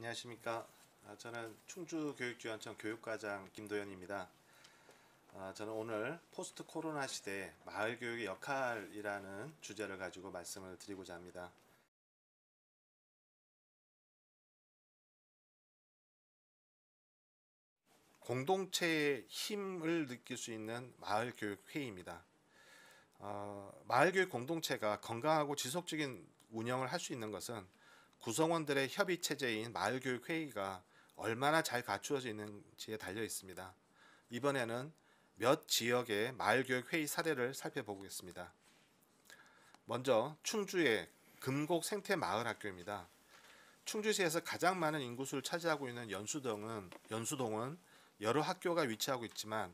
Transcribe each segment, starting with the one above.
안녕하십니까. 저는 충주교육지원청 교육과장 김도현입니다. 저는 오늘 포스트 코로나 시대 마을교육의 역할이라는 주제를 가지고 말씀을 드리고자 합니다. 공동체의 힘을 느낄 수 있는 마을교육회의입니다. 마을교육 공동체가 건강하고 지속적인 운영을 할 수 있는 것은 구성원들의 협의 체제인 마을교육회의가 얼마나 잘 갖추어져 있는지에 달려 있습니다. 이번에는 몇 지역의 마을교육회의 사례를 살펴보겠습니다. 먼저 충주의 금곡 생태마을학교입니다. 충주시에서 가장 많은 인구수를 차지하고 있는 연수동은 여러 학교가 위치하고 있지만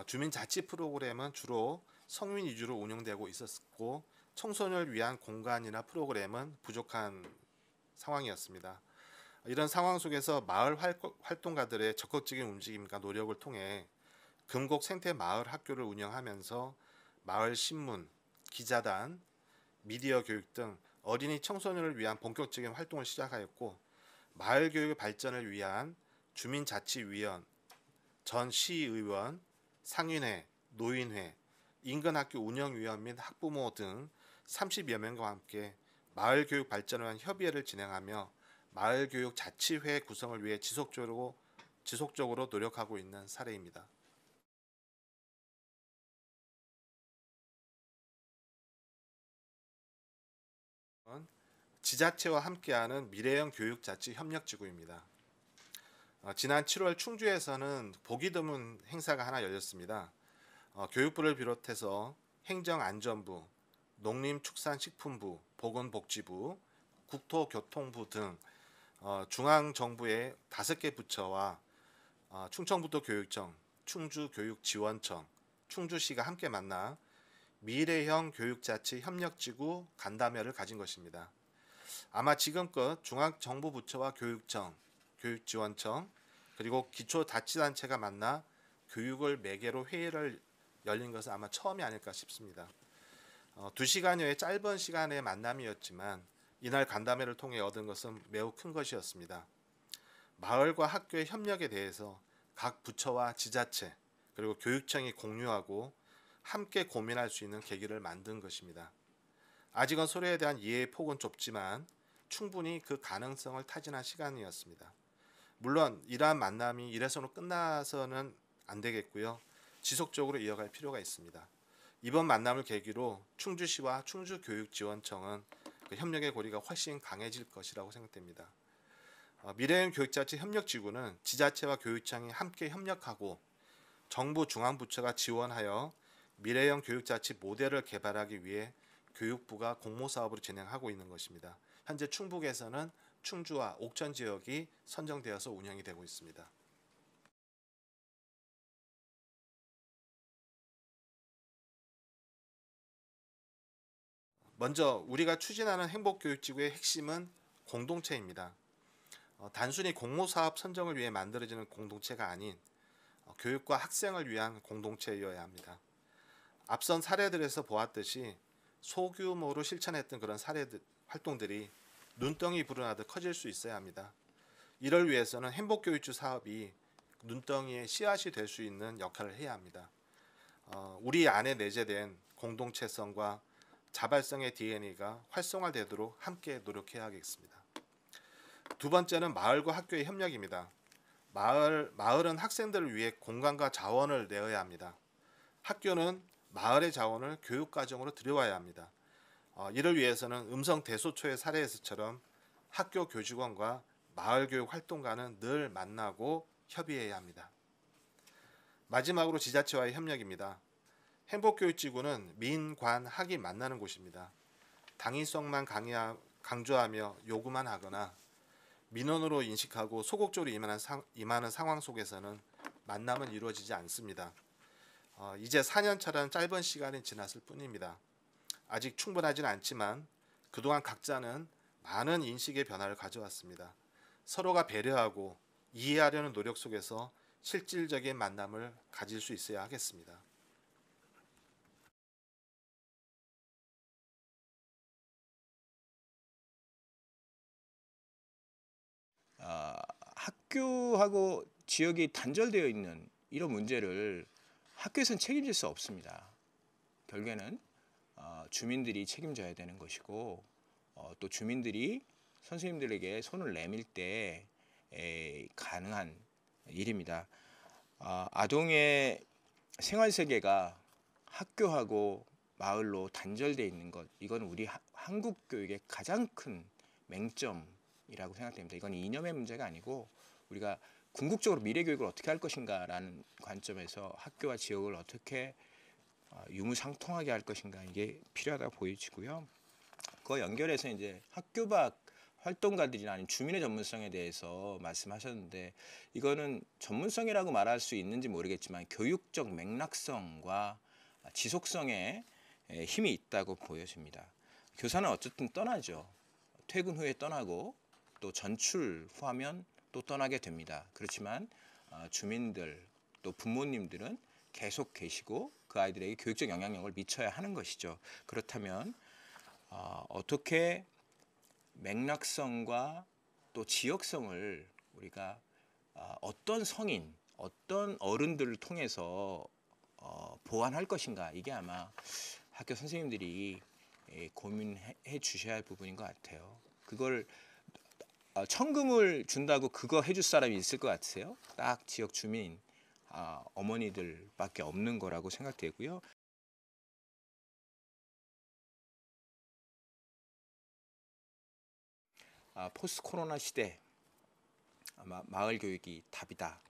주민자치 프로그램은 주로 성인 위주로 운영되고 있었고 청소년을 위한 공간이나 프로그램은 부족한 상황이었습니다. 이런 상황 속에서 마을 활동가들의 적극적인 움직임과 노력을 통해 금곡 생태 마을 학교를 운영하면서 마을 신문, 기자단, 미디어 교육 등 어린이 청소년을 위한 본격적인 활동을 시작하였고 마을 교육의 발전을 위한 주민자치위원, 전 시의원, 상인회, 노인회, 인근학교 운영위원 및 학부모 등 30여 명과 함께 마을교육 발전을 위한 협의회를 진행하며 마을교육 자치회 구성을 위해 지속적으로 노력하고 있는 사례입니다. 지자체와 함께하는 미래형 교육자치협력지구입니다. 지난 7월 충주에서는 보기 드문 행사가 하나 열렸습니다. 교육부를 비롯해서 행정안전부, 농림축산식품부, 보건복지부, 국토교통부 등 중앙정부의 5개 부처와 충청북도 교육청, 충주교육지원청, 충주시가 함께 만나 미래형 교육자치 협력지구 간담회를 가진 것입니다. 아마 지금껏 중앙정부부처와 교육청, 교육지원청, 그리고 기초자치단체가 만나 교육을 매개로 회의를 열린 것은 아마 처음이 아닐까 싶습니다. 2시간여의 짧은 시간의 만남이었지만 이날 간담회를 통해 얻은 것은 매우 큰 것이었습니다. 마을과 학교의 협력에 대해서 각 부처와 지자체 그리고 교육청이 공유하고 함께 고민할 수 있는 계기를 만든 것입니다. 아직은 소리에 대한 이해의 폭은 좁지만 충분히 그 가능성을 타진한 시간이었습니다. 물론 이러한 만남이 이래서는 끝나서는 안 되겠고요. 지속적으로 이어갈 필요가 있습니다. 이번 만남을 계기로 충주시와 충주교육지원청은 그 협력의 고리가 훨씬 강해질 것이라고 생각됩니다. 미래형 교육자치 협력지구는 지자체와 교육청이 함께 협력하고 정부 중앙부처가 지원하여 미래형 교육자치 모델을 개발하기 위해 교육부가 공모사업으로 진행하고 있는 것입니다. 현재 충북에서는 충주와 옥천 지역이 선정되어서 운영이 되고 있습니다. 먼저 우리가 추진하는 행복교육지구의 핵심은 공동체입니다. 단순히 공모사업 선정을 위해 만들어지는 공동체가 아닌 교육과 학생을 위한 공동체여야 합니다. 앞선 사례들에서 보았듯이 소규모로 실천했던 그런 활동들이 눈덩이 불어나듯 커질 수 있어야 합니다. 이를 위해서는 행복교육주 사업이 눈덩이의 씨앗이 될 수 있는 역할을 해야 합니다. 우리 안에 내재된 공동체성과 자발성의 DNA가 활성화되도록 함께 노력해야겠습니다. 두 번째는 마을과 학교의 협력입니다. 마을은 학생들을 위해 공간과 자원을 내어야 합니다. 학교는 마을의 자원을 교육과정으로 들여와야 합니다. 이를 위해서는 음성 대소초의 사례에서처럼 학교 교직원과 마을교육 활동가는 늘 만나고 협의해야 합니다. 마지막으로 지자체와의 협력입니다. 행복교육지구는 민, 관, 학이 만나는 곳입니다. 당위성만 강조하며 요구만 하거나 민원으로 인식하고 소극적으로 임하는 상황 속에서는 만남은 이루어지지 않습니다. 이제 4년차라는 짧은 시간이 지났을 뿐입니다. 아직 충분하지는 않지만 그동안 각자는 많은 인식의 변화를 가져왔습니다. 서로가 배려하고 이해하려는 노력 속에서 실질적인 만남을 가질 수 있어야 하겠습니다. 학교하고 지역이 단절되어 있는 이런 문제를 학교에서는 책임질 수 없습니다. 결국에는 주민들이 책임져야 되는 것이고, 또 주민들이 선생님들에게 손을 내밀 때 가능한 일입니다. 아동의 생활 세계가 학교하고 마을로 단절되어 있는 것, 이건 우리 한국 교육의 가장 큰 맹점이라고 생각됩니다. 이건 이념의 문제가 아니고 우리가 궁극적으로 미래 교육을 어떻게 할 것인가라는 관점에서 학교와 지역을 어떻게 유무상통하게 할 것인가, 이게 필요하다고 보여지고요. 그거 연결해서 이제 학교 밖 활동가들이나 아니면 주민의 전문성에 대해서 말씀하셨는데, 이거는 전문성이라고 말할 수 있는지 모르겠지만 교육적 맥락성과 지속성에 힘이 있다고 보여집니다. 교사는 어쨌든 떠나죠. 퇴근 후에 떠나고 또 전출 후하면 또 떠나게 됩니다. 그렇지만 주민들 또 부모님들은 계속 계시고 그 아이들에게 교육적 영향력을 미쳐야 하는 것이죠. 그렇다면 어떻게 맥락성과 또 지역성을 우리가 어떤 성인, 어떤 어른들을 통해서 보완할 것인가, 이게 아마 학교 선생님들이 고민해 주셔야 할 부분인 것 같아요. 그걸 천금을 준다고 그거 해줄 사람이 있을 것 같으세요? 딱 지역 주민 어머니들밖에 없는 거라고 생각되고요. 포스트 코로나 시대 아마 마을 교육이 답이다.